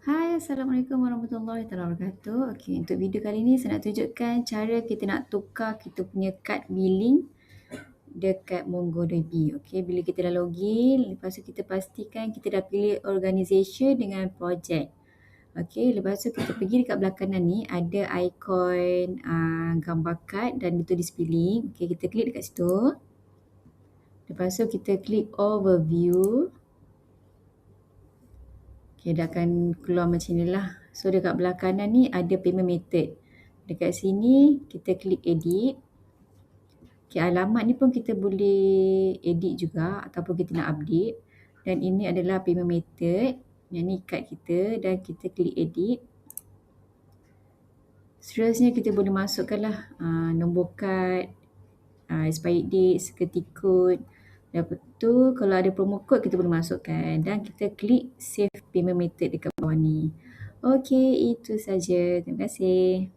Hai, Assalamualaikum warahmatullahi wabarakatuh. Okey, untuk video kali ni saya nak tunjukkan cara kita nak tukar kita punya kad billing dekat MongoDB. Okey, bila kita dah login, lepas tu kita pastikan kita dah pilih organisation dengan project. Okey, lepas tu kita pergi dekat belah kanan ni ada ikon gambar kad dan ditulis billing. Okey, kita klik dekat situ. Lepas tu kita klik overview. Okay, dia akan keluar macam ni lah. So dekat belah kanan ni ada payment method. Dekat sini kita klik edit. Okay, alamat ni pun kita boleh edit juga ataupun kita nak update. Dan ini adalah payment method. Yang ni kad kita dan kita klik edit. Seterusnya kita boleh masukkan lah nombor kad, expiry date, security code. Lepas tu kalau ada promo code kita boleh masukkan dan kita klik save payment method dekat bawah ni. Okey, itu saja. Terima kasih.